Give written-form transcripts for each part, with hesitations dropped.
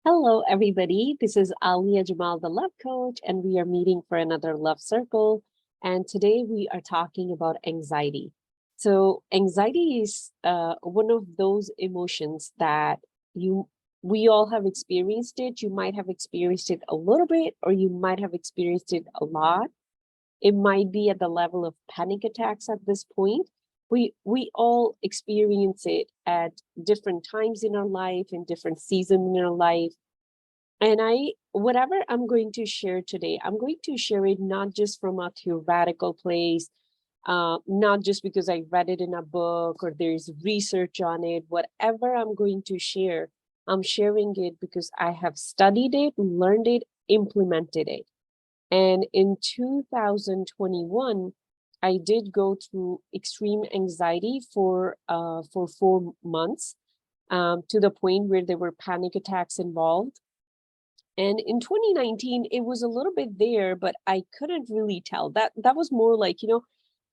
Hello, everybody. This is Alia Jamal, the Love Coach, and we are meeting for another Love Circle. And today we are talking about anxiety. So, anxiety is one of those emotions that we all have experienced it. You might have experienced it a little bit, or you might have experienced it a lot. It might be at the level of panic attacks at this point. We all experience it at different times in our life, in different seasons in our life. And whatever I'm going to share today, I'm going to share it not just from a theoretical place, not just because I read it in a book or there's research on it. Whatever I'm going to share, I'm sharing it because I have studied it, learned it, implemented it. And in 2021, I did go through extreme anxiety for 4 months, to the point where there were panic attacks involved. And in 2019, it was a little bit there, but I couldn't really tell. That was more like,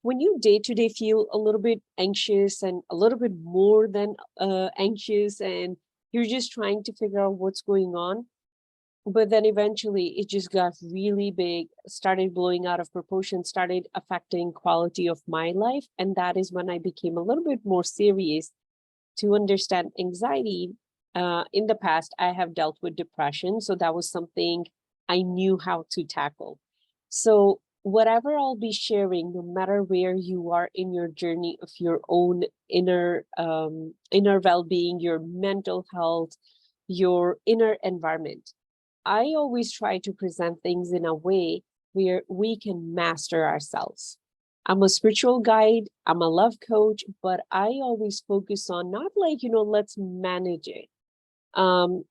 when you day to day feel a little bit anxious and a little bit more than anxious, and you're just trying to figure out what's going on. But then eventually it just got really big, started blowing out of proportion, started affecting quality of my life. And that is when I became a little bit more serious to understand anxiety. In the past, I have dealt with depression, so that was something I knew how to tackle. So whatever I'll be sharing, no matter where you are in your journey of your own inner well-being, your mental health, your inner environment, I always try to present things in a way where we can master ourselves. I'm a spiritual guide, I'm a love coach, but I always focus on not like, let's manage it. Um,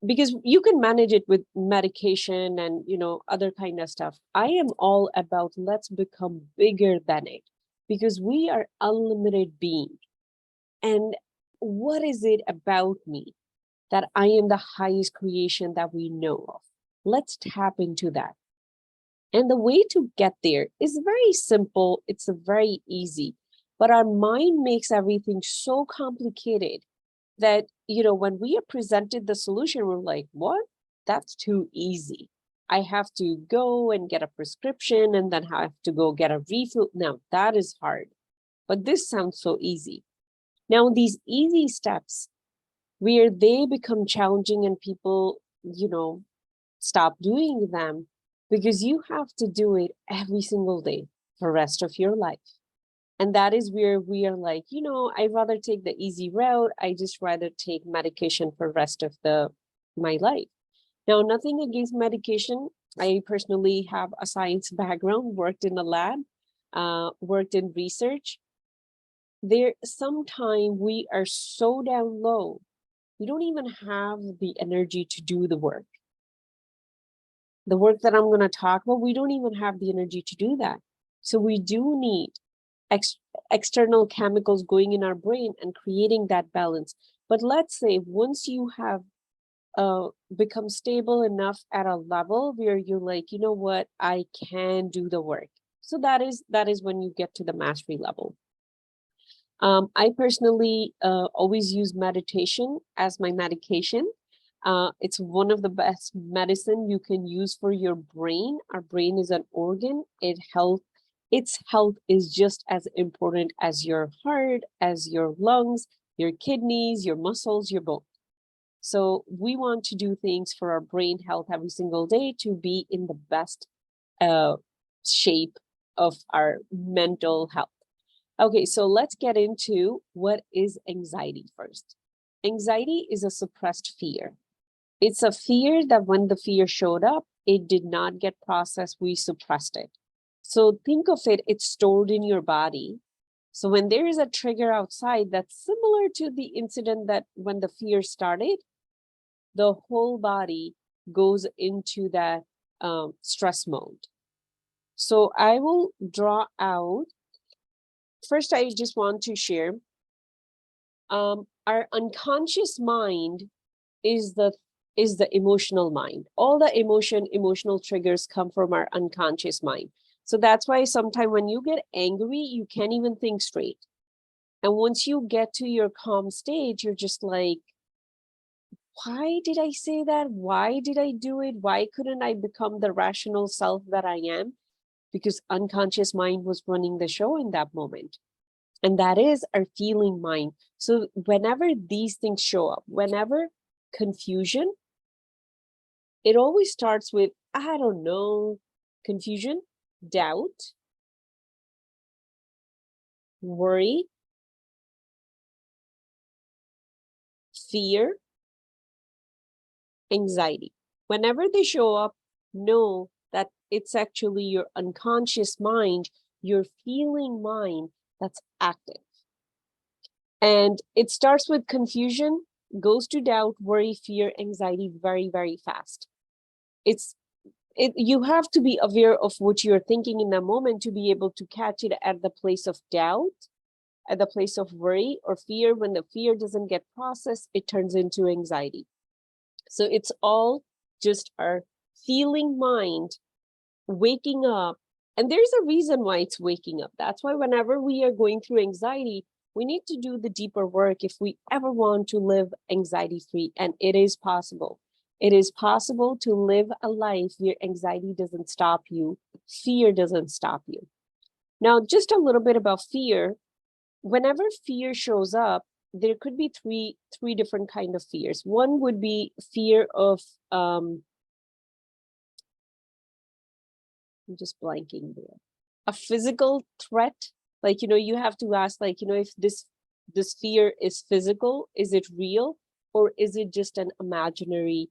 because you can manage it with medication and, other kind of stuff. I am all about let's become bigger than it because we are unlimited being. And what is it about me that I am the highest creation that we know of? Let's tap into that. And the way to get there is very simple. It's very easy, but our mind makes everything so complicated that, when we are presented the solution, we're like, what? That's too easy. I have to go and get a prescription and then have to go get a refill. Now that is hard, but this sounds so easy. Now, these easy steps where they become challenging and people, stop doing them because you have to do it every single day for the rest of your life. And that is where we are like, I'd rather take the easy route. I just rather take medication for the rest of my life. Now, nothing against medication. I personally have a science background, worked in a lab, worked in research. There, sometimes we are so down low, we don't even have the energy to do the work. The work that I'm going to talk about, we don't even have the energy to do that. So we do need external chemicals going in our brain and creating that balance. But let's say once you have become stable enough at a level where you're like, you know what, I can do the work. So that is when you get to the mastery level. I personally always use meditation as my medication. It's one of the best medicine you can use for your brain. Our brain is an organ. Its health is just as important as your heart, as your lungs, your kidneys, your muscles, your bone. So we want to do things for our brain health every single day to be in the best shape of our mental health. Okay, so let's get into what is anxiety first. Anxiety is a suppressed fear. It's a fear that when the fear showed up, it did not get processed, we suppressed it. So think of it, it's stored in your body. So when there is a trigger outside that's similar to the incident that when the fear started, the whole body goes into that stress mode. So I will draw out. First, I just want to share, our unconscious mind is the emotional mind. All the emotional triggers come from our unconscious mind. So that's why sometimes when you get angry, you can't even think straight. And once you get to your calm stage, you're just like, why did I say that? Why did I do it? Why couldn't I become the rational self that I am? Because unconscious mind was running the show in that moment. And that is our feeling mind. So whenever these things show up, whenever confusion, it always starts with, I don't know, confusion, doubt, worry, fear, anxiety. Whenever they show up, know that it's actually your unconscious mind, your feeling mind that's active. And it starts with confusion, goes to doubt, worry, fear, anxiety very, very fast. You have to be aware of what you're thinking in that moment to be able to catch it at the place of doubt, at the place of worry or fear. When the fear doesn't get processed, it turns into anxiety. So it's all just our feeling mind waking up. And there's a reason why it's waking up. That's why whenever we are going through anxiety, we need to do the deeper work if we ever want to live anxiety-free. And it is possible. It is possible to live a life where anxiety doesn't stop you, fear doesn't stop you. Now, just a little bit about fear. Whenever fear shows up, there could be three different kind of fears. One would be fear of, I'm just blanking there, a physical threat. Like, you have to ask, like, if this fear is physical, is it real? Or is it just an imaginary,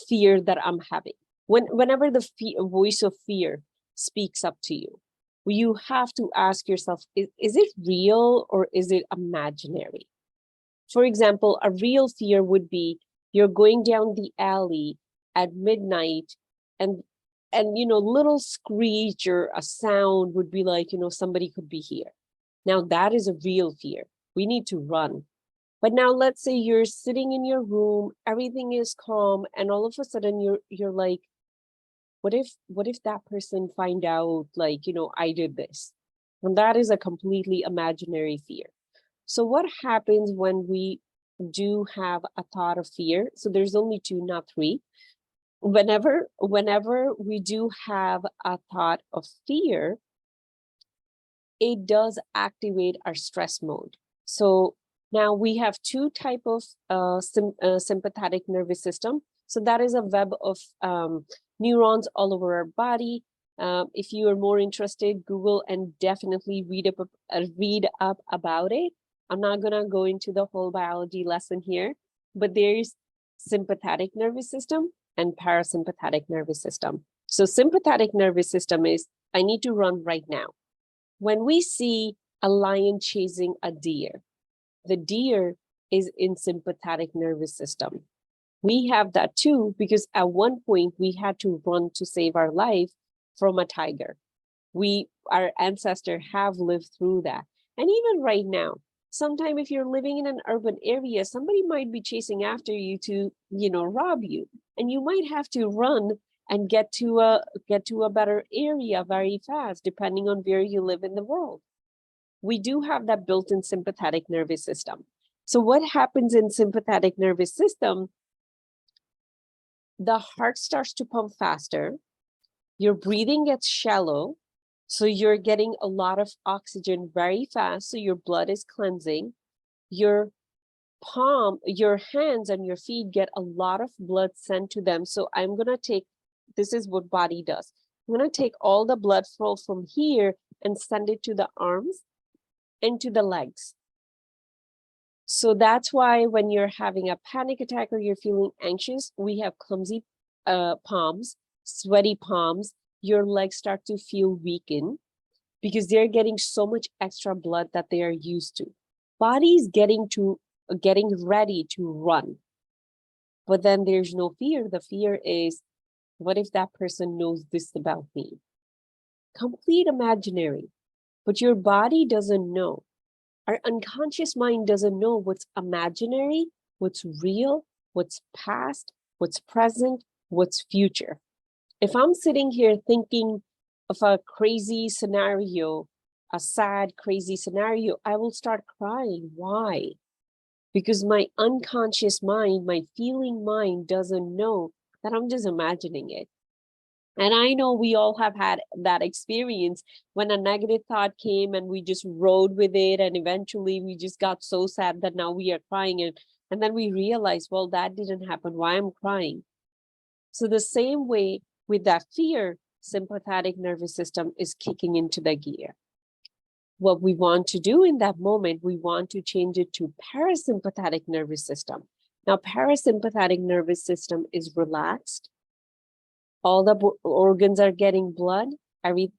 fear that I'm having? Whenever the voice of fear speaks up to you, you have to ask yourself, is it real or is it imaginary? For example, a real fear would be you're going down the alley at midnight and little screech or a sound would be like, somebody could be here. Now that is a real fear. We need to run. But now let's say you're sitting in your room, everything is calm, and all of a sudden you're like, what if that person find out, like, I did this? And that is a completely imaginary fear. So what happens when we do have a thought of fear? So there's only two, not three. Whenever we do have a thought of fear, it does activate our stress mode. So now we have two type of sympathetic nervous system. So that is a web of neurons all over our body. If you are more interested, Google and definitely read up about it. I'm not gonna go into the whole biology lesson here, but there's sympathetic nervous system and parasympathetic nervous system. So sympathetic nervous system is, I need to run right now. When we see a lion chasing a deer, the deer is in sympathetic nervous system. We have that too, because at one point we had to run to save our life from a tiger. Our ancestors have lived through that. And even right now, sometime if you're living in an urban area, somebody might be chasing after you to, rob you. And you might have to run and get to a better area very fast, depending on where you live in the world. We do have that built-in sympathetic nervous system. So what happens in sympathetic nervous system? The heart starts to pump faster, your breathing gets shallow, so you're getting a lot of oxygen very fast, so your blood is cleansing. Your hands and your feet get a lot of blood sent to them. So I'm gonna take, this is what body does. I'm gonna take all the blood flow from here and send it to the arms and to the legs. So that's why when you're having a panic attack or you're feeling anxious, we have clumsy palms, sweaty palms. Your legs start to feel weakened because they're getting so much extra blood that they are used to. Body's getting ready to run. But then there's no fear. The fear is, what if that person knows this about me? Complete imaginary, but your body doesn't know. Our unconscious mind doesn't know what's imaginary, what's real, what's past, what's present, what's future. If I'm sitting here thinking of a crazy scenario, a sad, crazy scenario, I will start crying. Why? because my unconscious mind, my feeling mind doesn't know that I'm just imagining it. And I know we all have had that experience when a negative thought came and we just rode with it. And eventually we just got so sad that now we are crying. And then we realize, well, that didn't happen. Why I'm crying? So the same way with that fear, sympathetic nervous system is kicking into the gear. What we want to do in that moment, we want to change it to parasympathetic nervous system. Now, parasympathetic nervous system is relaxed. All the organs are getting blood.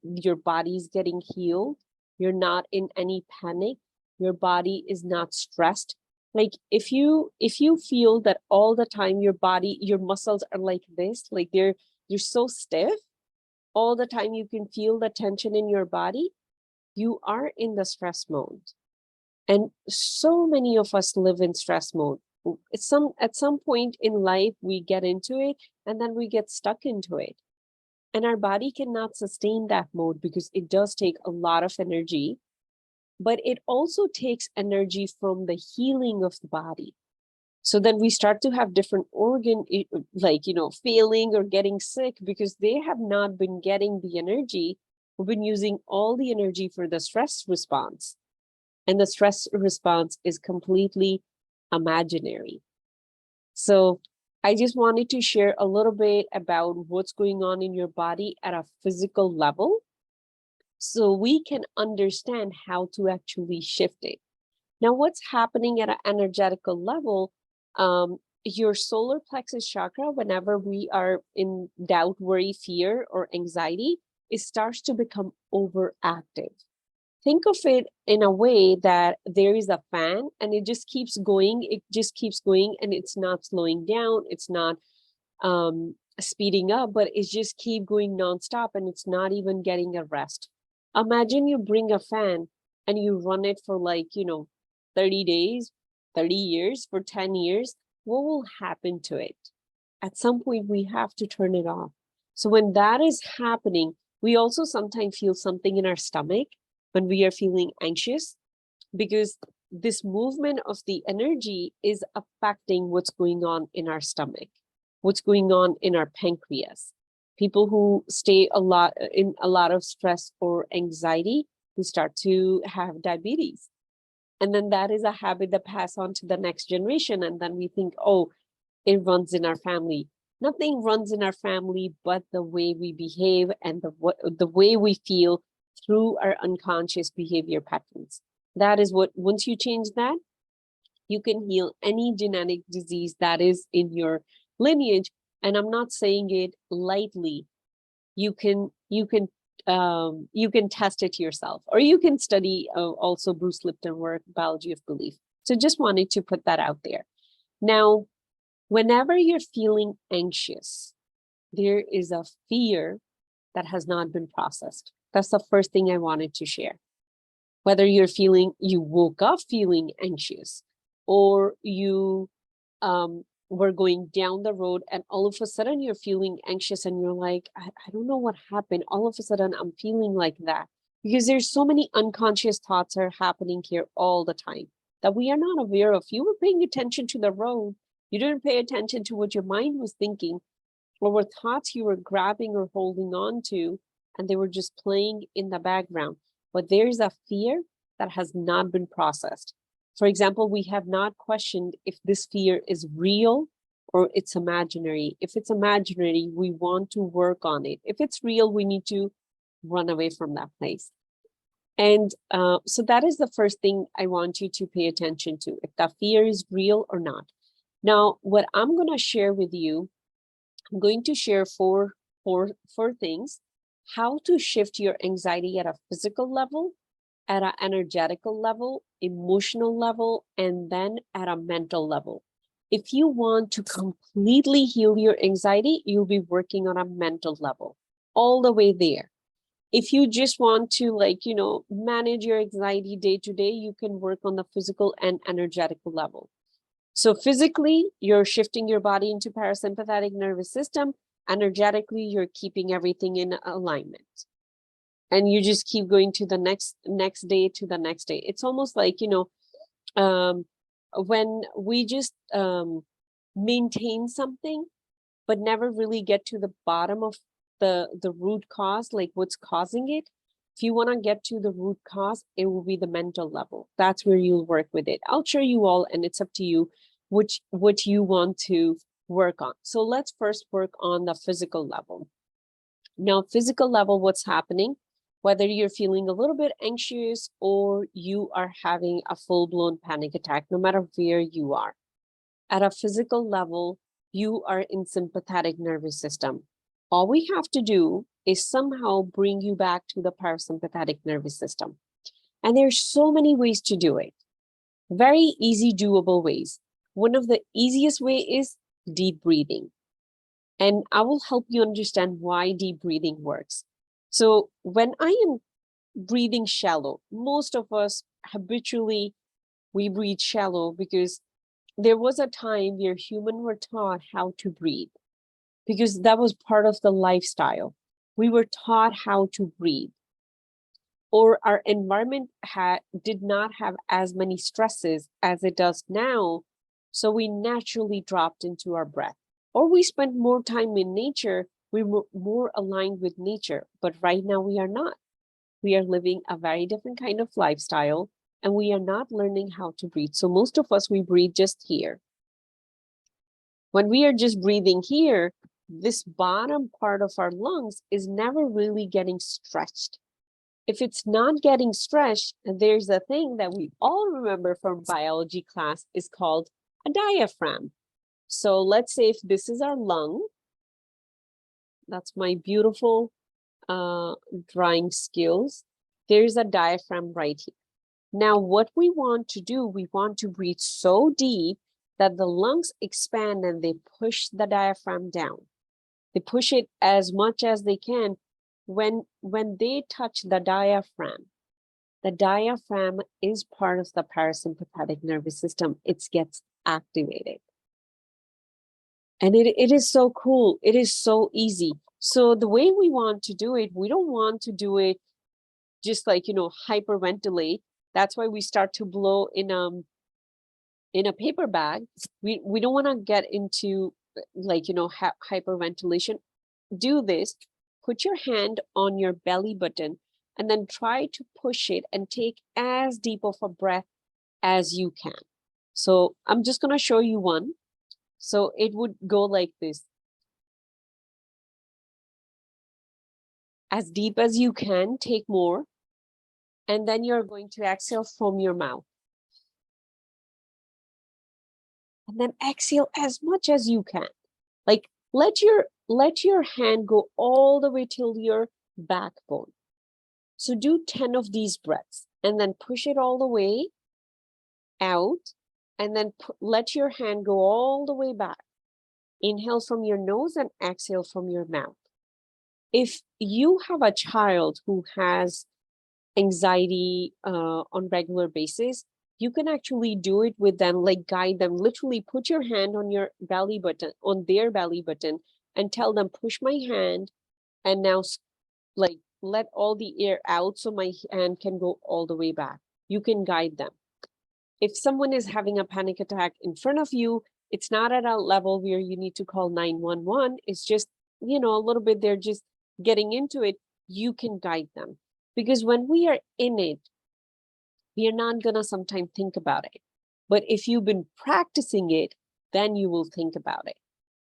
Your body's getting healed. You're not in any panic. Your body is not stressed. Like if you feel that all the time your body, your muscles are like this, like you're so stiff, all the time you can feel the tension in your body, you are in the stress mode. And so many of us live in stress mode. At some point in life, we get into it and then we get stuck into it. And our body cannot sustain that mode because it does take a lot of energy, but it also takes energy from the healing of the body. So then we start to have different organ, like, failing or getting sick because they have not been getting the energy. We've been using all the energy for the stress response. And the stress response is completely imaginary. So I just wanted to share a little bit about what's going on in your body at a physical level so we can understand how to actually shift it. Now, what's happening at an energetical level, your solar plexus chakra, whenever we are in doubt, worry, fear, or anxiety, it starts to become overactive. Think of it in a way that there is a fan and it just keeps going. It just keeps going and it's not slowing down. It's not speeding up, but it's just keep going nonstop and it's not even getting a rest. Imagine you bring a fan and you run it for 30 days, 30 years, for 10 years. What will happen to it? At some point, we have to turn it off. So when that is happening, we also sometimes feel something in our stomach when we are feeling anxious, because this movement of the energy is affecting what's going on in our stomach, what's going on in our pancreas. People who stay a lot of stress or anxiety, who start to have diabetes. And then that is a habit that pass on to the next generation. And then we think, oh, it runs in our family. Nothing runs in our family but the way we behave and the way we feel through our unconscious behavior patterns. That is what, once you change that, you can heal any genetic disease that is in your lineage. And I'm not saying it lightly. You can test it yourself, or you can study also Bruce Lipton work, Biology of Belief. So just wanted to put that out there. Now, whenever you're feeling anxious, there is a fear that has not been processed. That's the first thing I wanted to share. Whether you woke up feeling anxious, or you were going down the road and all of a sudden you're feeling anxious and you're like, I don't know what happened. All of a sudden I'm feeling like that. Because there's so many unconscious thoughts are happening here all the time that we are not aware of. You were paying attention to the road. You didn't pay attention to what your mind was thinking, or what thoughts you were grabbing or holding on to, and they were just playing in the background. But there's a fear that has not been processed. For example, we have not questioned if this fear is real or it's imaginary. If it's imaginary, we want to work on it. If it's real, we need to run away from that place. And so that is the first thing I want you to pay attention to, if that fear is real or not. Now, what I'm going to share with you, I'm going to share four things: how to shift your anxiety at a physical level, at an energetical level, emotional level, and then at a mental level. If you want to completely heal your anxiety, you'll be working on a mental level all the way there. If you just want to manage your anxiety day to day, you can work on the physical and energetical level. So physically, you're shifting your body into parasympathetic nervous system. Energetically, you're keeping everything in alignment. And you just keep going to the next day to the next day. It's almost like, when we just maintain something, but never really get to the bottom of the root cause, like what's causing it. If you want to get to the root cause, it will be the mental level. That's where you'll work with it. I'll show you all, and it's up to you what you want to work on. So let's first work on the physical level. Now, physical level, what's happening? Whether you're feeling a little bit anxious or you are having a full-blown panic attack, no matter where you are. At a physical level, you are in sympathetic nervous system. All we have to do is somehow bring you back to the parasympathetic nervous system. And there's so many ways to do it. Very easy, doable ways. One of the easiest way is deep breathing. And I will help you understand why deep breathing works. So when I am breathing shallow, most of us habitually, we breathe shallow because there was a time where humans were taught how to breathe, because that was part of the lifestyle. We were taught how to breathe, or our environment did not have as many stresses as it does now. So we naturally dropped into our breath, or we spent more time in nature. We were more aligned with nature, but right now we are not. We are living a very different kind of lifestyle, and we are not learning how to breathe. So most of us, we breathe just here. When we are just breathing here, this bottom part of our lungs is never really getting stretched. If it's not getting stretched, there's a thing that we all remember from biology class is called a diaphragm. So let's say if this is our lung, that's my beautiful drawing skills. There's a diaphragm right here. Now, what we want to do, we want to breathe so deep that the lungs expand and they push the diaphragm down. They push it as much as they can. When they touch the diaphragm is part of the parasympathetic nervous system. It gets activated. And it is so cool. It is so easy. So the way we want to do it, we don't want to do it just like, hyperventilate. That's why we start to blow in a paper bag. We don't want to get into like, hyperventilation. Do this, put your hand on your belly button and then try to push it and take as deep of a breath as you can. So I'm just going to show you one. So it would go like this. As deep as you can, take more. And then you're going to exhale from your mouth. And then exhale as much as you can. Like let your hand go all the way till your backbone. So do 10 of these breaths and then push it all the way out, and then let your hand go all the way back. Inhale from your nose and exhale from your mouth. If you have a child who has anxiety on regular basis, you can actually do it with them, like guide them, literally put your hand on your belly button, on their belly button, and tell them, push my hand, and now like let all the air out so my hand can go all the way back. You can guide them. If someone is having a panic attack in front of you, it's not at a level where you need to call 911. It's just, a little bit, they're just getting into it. You can guide them. Because when we are in it, we are not gonna sometimes think about it. But if you've been practicing it, then you will think about it.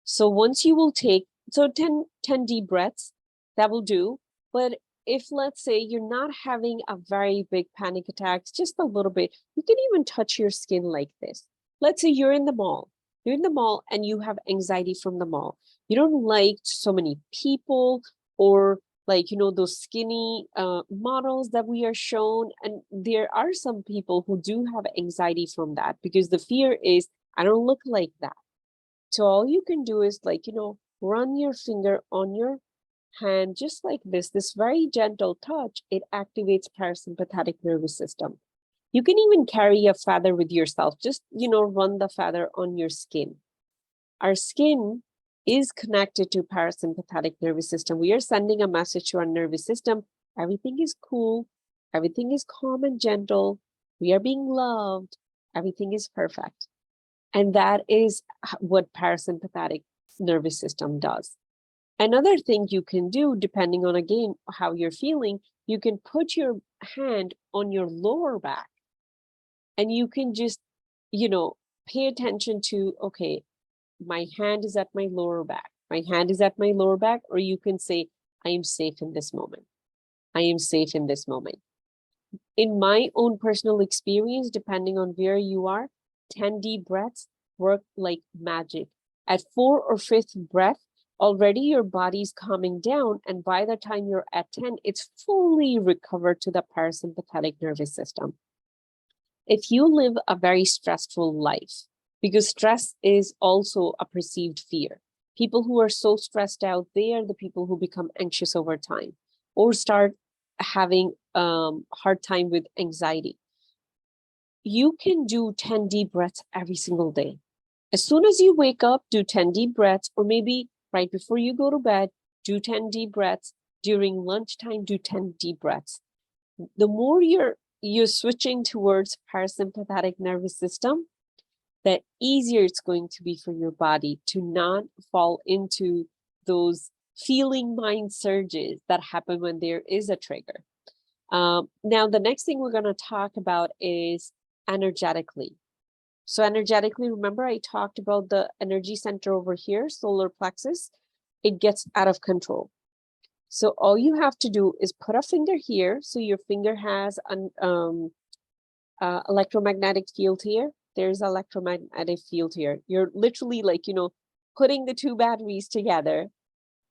So once you will take, 10 deep breaths, that will do. But if let's say you're not having a very big panic attack, just a little bit, you can even touch your skin like this. Let's say you're in the mall. You're in the mall and you have anxiety from the mall. You don't like so many people, or like, those skinny models that we are shown. And there are some people who do have anxiety from that, because the fear is, I don't look like that. So all you can do is like, run your finger on your hand just like this very gentle touch. It activates parasympathetic nervous system. You can even carry a feather with yourself. Just, run the feather on your skin. Our skin is connected to parasympathetic nervous system. We are sending a message to our nervous system. Everything is cool. Everything is calm and gentle. We are being loved. Everything is perfect. And that is what parasympathetic nervous system does. Another thing you can do, depending on, again, how you're feeling, you can put your hand on your lower back and you can just, pay attention to, okay, my hand is at my lower back. My hand is at my lower back, or you can say, I am safe in this moment. I am safe in this moment. In my own personal experience, depending on where you are, 10 deep breaths work like magic. At 4th or 5th breath, already your body's calming down, and by the time you're at 10, it's fully recovered to the parasympathetic nervous system. If you live a very stressful life, because stress is also a perceived fear, people who are so stressed out, they are the people who become anxious over time or start having hard time with anxiety. You can do 10 deep breaths every single day. As soon as you wake up, do 10 deep breaths, or maybe right before you go to bed, do 10 deep breaths. During lunchtime, do 10 deep breaths. The more you're switching towards parasympathetic nervous system, the easier it's going to be for your body to not fall into those feeling mind surges that happen when there is a trigger. Now, the next thing we're going to talk about is energetically. So energetically, remember I talked about the energy center over here, solar plexus. It gets out of control. So all you have to do is put a finger here. So your finger has an electromagnetic field here. There's electromagnetic field here. You're literally like, putting the two batteries together,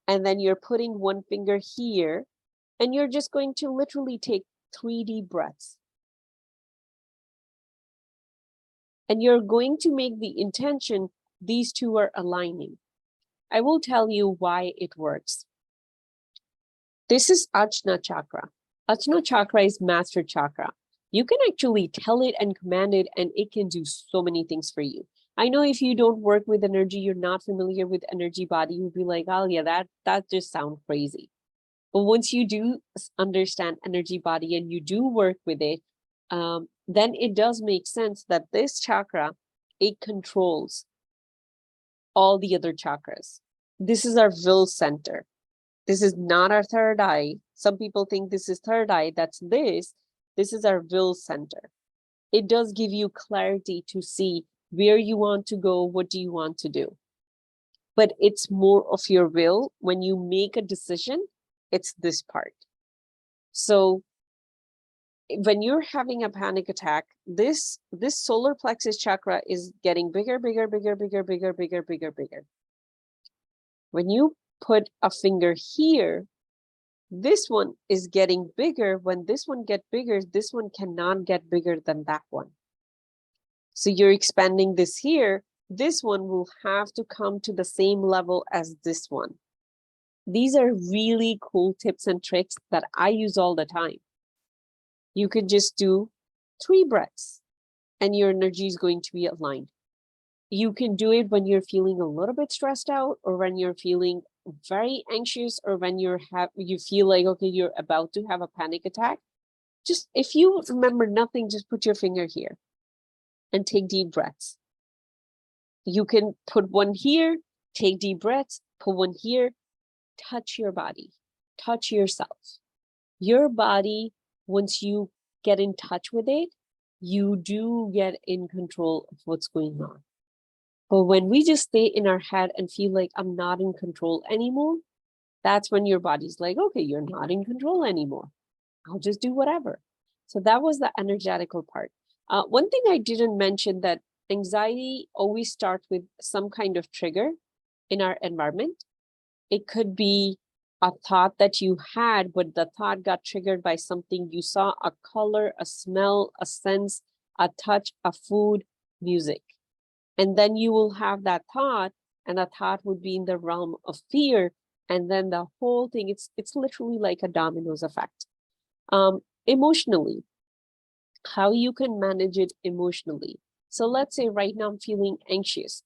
and then you're putting one finger here, and you're just going to literally take 3 deep breaths. And you're going to make the intention, these two are aligning. I will tell you why it works. This is Ajna chakra. Ajna chakra is master chakra. You can actually tell it and command it, and it can do so many things for you. I know if you don't work with energy, you're not familiar with energy body, you'll be like, oh yeah, that just sounds crazy. But once you do understand energy body and you do work with it, then it does make sense that this chakra, it controls all the other chakras. This is our will center. This is not our third eye. Some people think this is third eye. That's this. This is our will center. It does give you clarity to see where you want to go, what do you want to do. But it's more of your will. When you make a decision, it's this part. So when you're having a panic attack, this solar plexus chakra is getting bigger, bigger, bigger, bigger, bigger, bigger, bigger, bigger. When you put a finger here, this one is getting bigger. When this one gets bigger, this one cannot get bigger than that one. So you're expanding this here. This one will have to come to the same level as this one. These are really cool tips and tricks that I use all the time. You could just do 3 breaths and your energy is going to be aligned. You can do it when you're feeling a little bit stressed out, or when you're feeling very anxious, or when you feel like, okay, you're about to have a panic attack. Just, if you remember nothing, just put your finger here and take deep breaths. You can put one here, take deep breaths, put one here, touch your body, touch yourself. Your body, once you get in touch with it, you do get in control of what's going on. But when we just stay in our head and feel like I'm not in control anymore, that's when your body's like, okay, you're not in control anymore. I'll just do whatever. So that was the energetical part. One thing I didn't mention, that anxiety always starts with some kind of trigger in our environment. It could be a thought that you had, but the thought got triggered by something you saw, a color, a smell, a sense, a touch, a food, music. And then you will have that thought, and the thought would be in the realm of fear. And then the whole thing, it's literally like a dominoes effect. Emotionally, how you can manage it emotionally. So let's say right now I'm feeling anxious.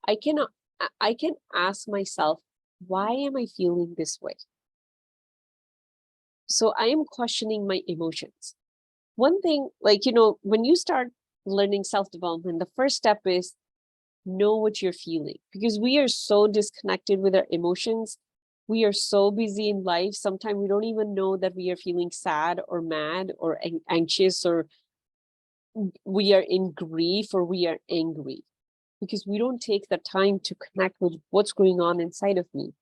I can ask myself, why am I feeling this way? So I am questioning my emotions. One thing, like, when you start learning self-development, the first step is know what you're feeling, because we are so disconnected with our emotions. We are so busy in life. Sometimes we don't even know that we are feeling sad or mad or anxious, or we are in grief, or we are angry, because we don't take the time to connect with what's going on inside of me.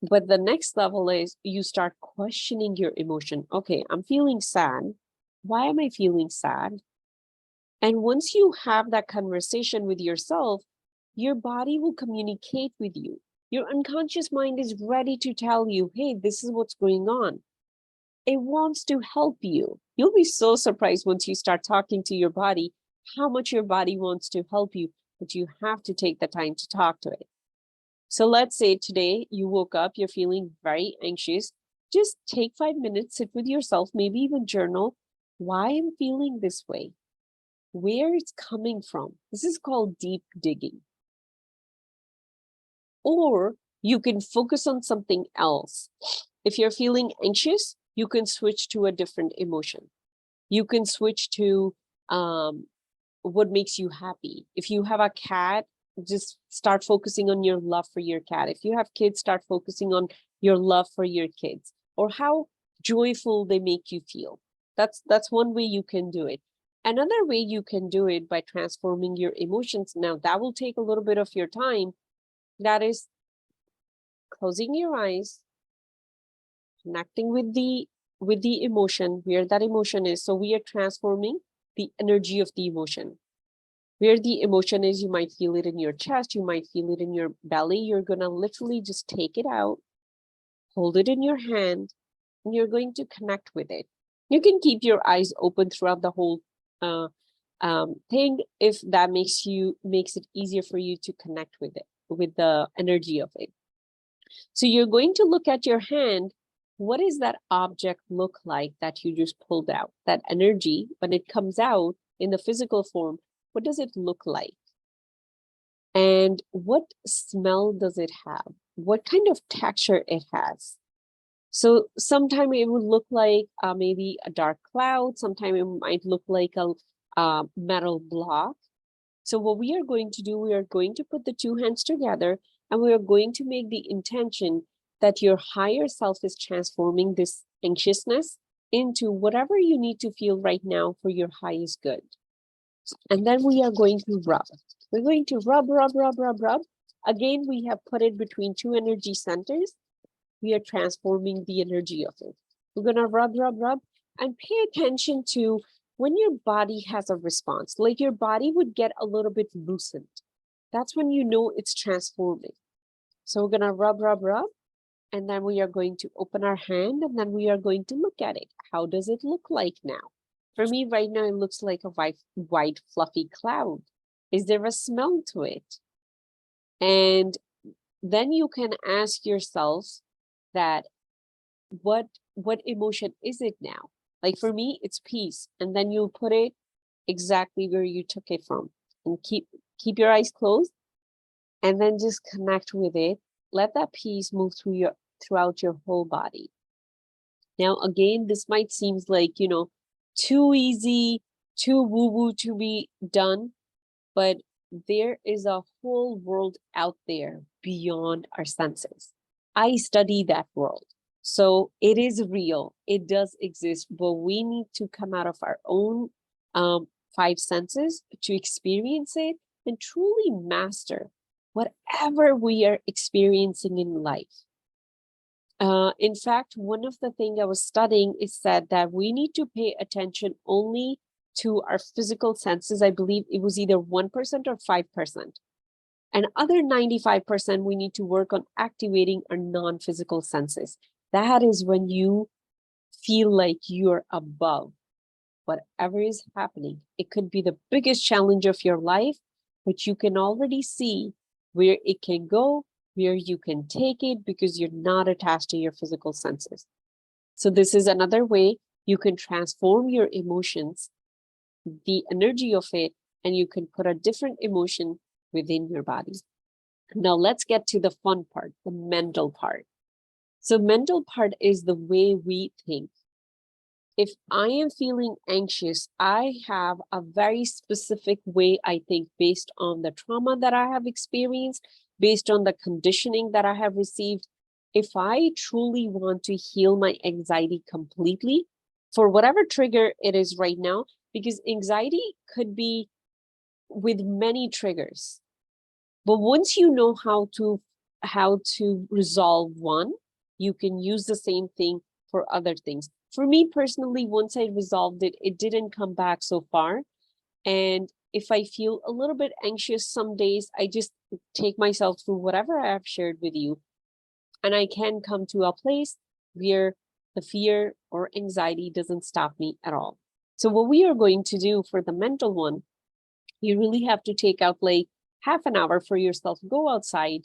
But the next level is you start questioning your emotion. Okay, I'm feeling sad. Why am I feeling sad? And once you have that conversation with yourself, your body will communicate with you. Your unconscious mind is ready to tell you, hey, this is what's going on. It wants to help you. You'll be so surprised once you start talking to your body, how much your body wants to help you, but you have to take the time to talk to it. So let's say today you woke up, you're feeling very anxious. Just take 5 minutes, sit with yourself, maybe even journal. Why I'm feeling this way? Where it's coming from? This is called deep digging. Or you can focus on something else. If you're feeling anxious, you can switch to a different emotion. You can switch to what makes you happy. If you have a cat, just start focusing on your love for your cat. If you have kids, start focusing on your love for your kids, or how joyful they make you feel. That's one way you can do it. Another way you can do it by transforming your emotions. Now that will take a little bit of your time. That is closing your eyes, connecting with the emotion, where that emotion is. So we are transforming the energy of the emotion. Where the emotion is, you might feel it in your chest, you might feel it in your belly. You're gonna literally just take it out, hold it in your hand, and you're going to connect with it. You can keep your eyes open throughout the whole thing if that makes it easier for you to connect with it, with the energy of it. So you're going to look at your hand. What does that object look like that you just pulled out? That energy, when it comes out in the physical form, what does it look like? And what smell does it have? What kind of texture it has? So sometimes it would look like maybe a dark cloud. Sometimes it might look like a metal block. So what we are going to do, we are going to put the two hands together, and we are going to make the intention that your higher self is transforming this anxiousness into whatever you need to feel right now for your highest good. And then we are going to rub. We're going to rub, rub, rub, rub, rub. Again, we have put it between two energy centers. We are transforming the energy of it. We're gonna rub, rub, rub, and pay attention to when your body has a response, like your body would get a little bit loosened. That's when you know it's transforming. So we're gonna rub, rub, rub, and then we are going to open our hand, and then we are going to look at it. How does it look like now? For me right now, it looks like a white fluffy cloud. Is there a smell to it? And then you can ask yourself that what emotion is it now? Like for me, it's peace. And then you put it exactly where you took it from, and keep your eyes closed, and then just connect with it. Let that peace move throughout your whole body. Now, again, this might seem like, too easy, too woo-woo to be done, but there is a whole world out there beyond our senses. I study that world. So it is real. It does exist, but we need to come out of our own 5 senses to experience it and truly master whatever we are experiencing in life. In fact, one of the things I was studying is that we need to pay attention only to our physical senses. I believe it was either 1% or 5%. And other 95%, we need to work on activating our non-physical senses. That is when you feel like you're above whatever is happening. It could be the biggest challenge of your life, but you can already see where it can go, where you can take it, because you're not attached to your physical senses. So this is another way you can transform your emotions, the energy of it, and you can put a different emotion within your body. Now let's get to the fun part, the mental part. So mental part is the way we think. if I am feeling anxious, I have a very specific way, I think, based on the trauma that I have experienced, based on the conditioning that I have received. If I truly want to heal my anxiety completely, for whatever trigger it is right now, because anxiety could be with many triggers. But once you know how to resolve one, you can use the same thing for other things. For me personally, once I resolved it, it didn't come back so far. And if I feel a little bit anxious some days, I just take myself through whatever I have shared with you. And I can come to a place where the fear or anxiety doesn't stop me at all. So what we are going to do for the mental one, you really have to take out like half an hour for yourself, go outside.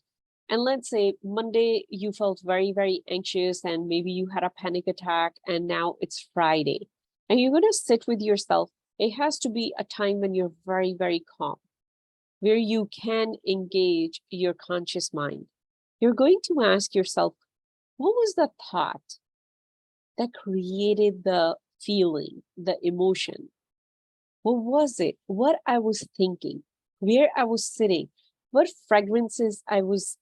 And let's say Monday, you felt very, very anxious and maybe you had a panic attack and now it's Friday. And you're going to sit with yourself. It has to be a time when you're very, very calm, where you can engage your conscious mind. You're going to ask yourself, what was the thought that created the feeling, the emotion? What was it? What I was thinking, where I was sitting, what fragrances I was,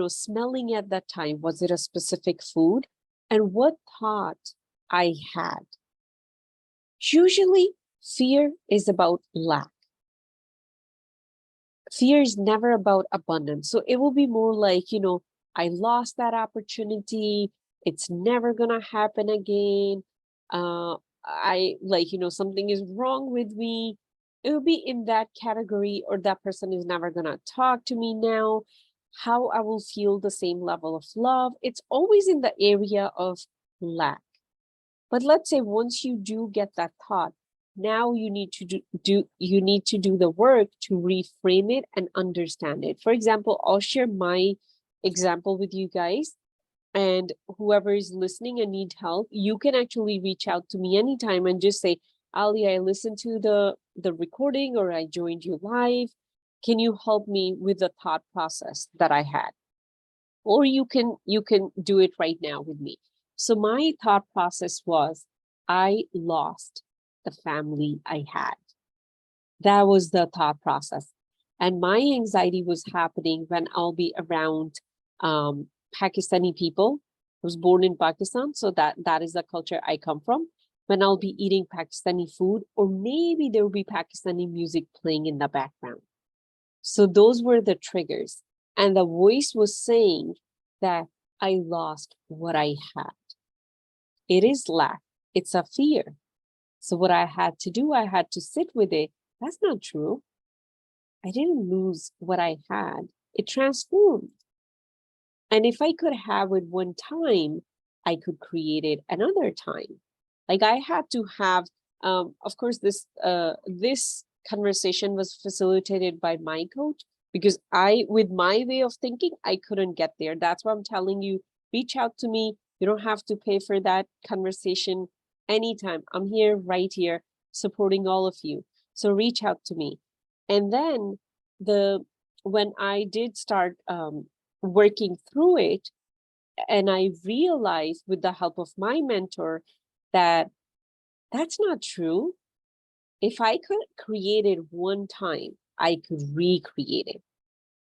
smelling at that time. Was it a specific food? And what thought I had? Usually, fear is about lack. Fear is never about abundance. So it will be more like, I lost that opportunity. It's never going to happen again. I like, something is wrong with me. It will be in that category, or that person is never going to talk to me now. How I will feel the same level of love. It's always in the area of lack. But let's say once you do get that thought, now you need to do the work to reframe it and understand it. For example, I'll share my example with you guys, and whoever is listening and need help, you can actually reach out to me anytime and just say, Ali, I listened to the recording, or I joined you live. Can you help me with the thought process that I had? Or you can do it right now with me. So my thought process was, I lost the family I had. That was the thought process. And my anxiety was happening when I'll be around Pakistani people. I was born in Pakistan, so that is the culture I come from. When I'll be eating Pakistani food, or maybe there will be Pakistani music playing in the background. So those were the triggers. And the voice was saying that I lost what I had. It is lack. It's a fear. So what I had to do, I had to sit with it. That's not true. I didn't lose what I had. It transformed. And if I could have it one time, I could create it another time. Like I had to have, of course, this conversation was facilitated by my coach, because with my way of thinking, I couldn't get there. That's why I'm telling you, reach out to me. You don't have to pay for that conversation anytime. I'm here, right here, supporting all of you. So reach out to me. And then when I did start working through it, and I realized with the help of my mentor that that's not true. If I could create it one time, I could recreate it.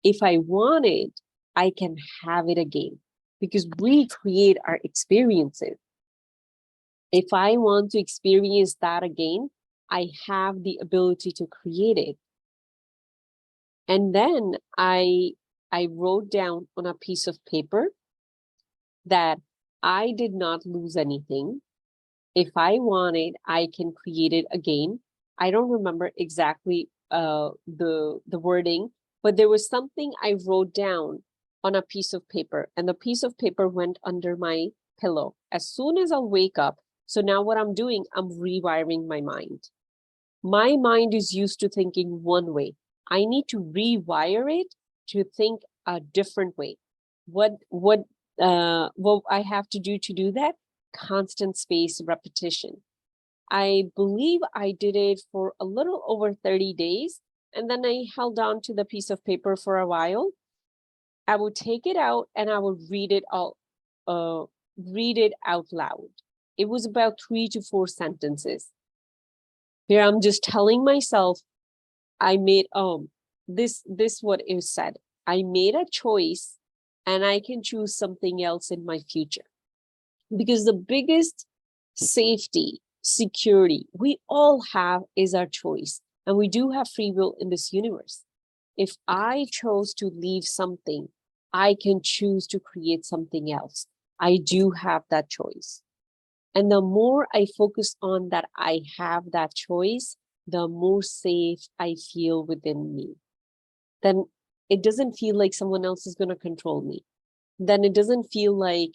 If I want it, I can have it again, because we create our experiences. If I want to experience that again, I have the ability to create it. And then I wrote down on a piece of paper that I did not lose anything. If I want it, I can create it again. I don't remember exactly the wording, but there was something I wrote down on a piece of paper, and the piece of paper went under my pillow as soon as I'll wake up. So now what I'm doing, I'm rewiring my mind. My mind is used to thinking one way. I need to rewire it to think a different way. What I have to do that? Constant space repetition. I believe I did it for a little over 30 days, and then I held on to the piece of paper for a while. I would take it out and I would read it out loud. It was about 3 to 4 sentences. Here I'm just telling myself, I made, this what is said. I made a choice and I can choose something else in my future. Because the biggest safety, security we all have is our choice. And we do have free will in this universe. If I chose to leave something, I can choose to create something else. I do have that choice. And the more I focus on that I have that choice, the more safe I feel within me. Then it doesn't feel like someone else is going to control me. Then it doesn't feel like,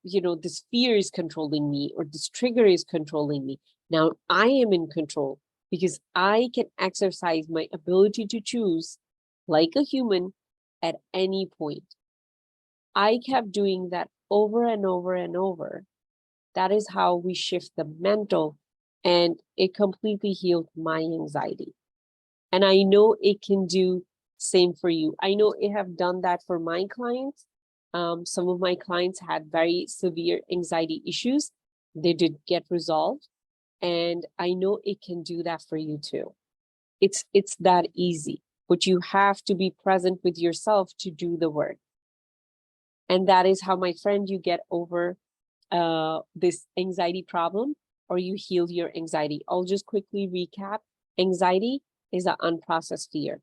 this fear is controlling me or this trigger is controlling me. Now I am in control because I can exercise my ability to choose like a human at any point. I kept doing that over and over and over. That is how we shift the mental, and it completely healed my anxiety. And I know it can do same for you. I know it have done that for my clients. Some of my clients had very severe anxiety issues. They did get resolved. And I know it can do that for you too. It's that easy, but you have to be present with yourself to do the work. And that is how, my friend, you get over this anxiety problem, or you heal your anxiety. I'll just quickly recap. Anxiety is an unprocessed fear.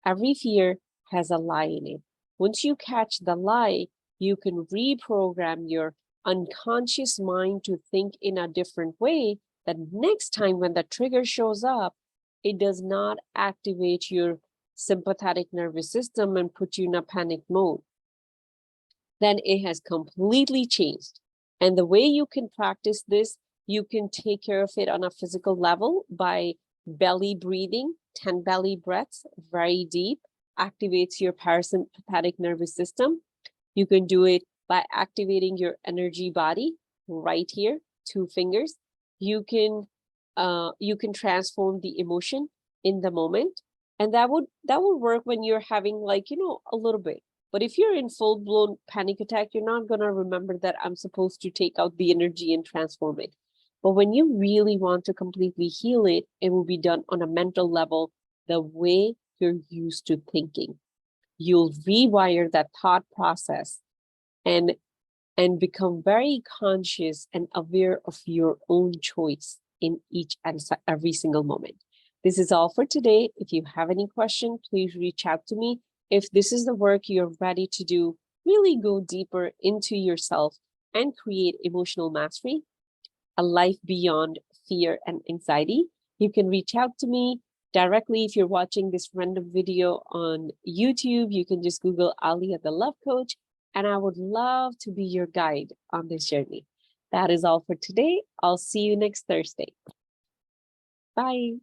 Every fear has a lie in it. Once you catch the lie, you can reprogram your unconscious mind to think in a different way, that next time when the trigger shows up, it does not activate your sympathetic nervous system and put you in a panic mode. Then it has completely changed. And the way you can practice this, you can take care of it on a physical level by belly breathing, 10 belly breaths, very deep, activates your parasympathetic nervous system. You can do it by activating your energy body right here, 2 fingers. You can transform the emotion in the moment. And that would work when you're having, like, a little bit. But if you're in full-blown panic attack, you're not going to remember that I'm supposed to take out the energy and transform it. But when you really want to completely heal it, it will be done on a mental level, the way you're used to thinking. You'll rewire that thought process and become very conscious and aware of your own choice in each and every single moment. This is all for today. If you have any question, please reach out to me. If this is the work you're ready to do, really go deeper into yourself and create emotional mastery, a life beyond fear and anxiety, you can reach out to me directly. If you're watching this random video on YouTube, you can just Google Alia the Love Coach, and I would love to be your guide on this journey. That is all for today. I'll see you next Thursday. Bye.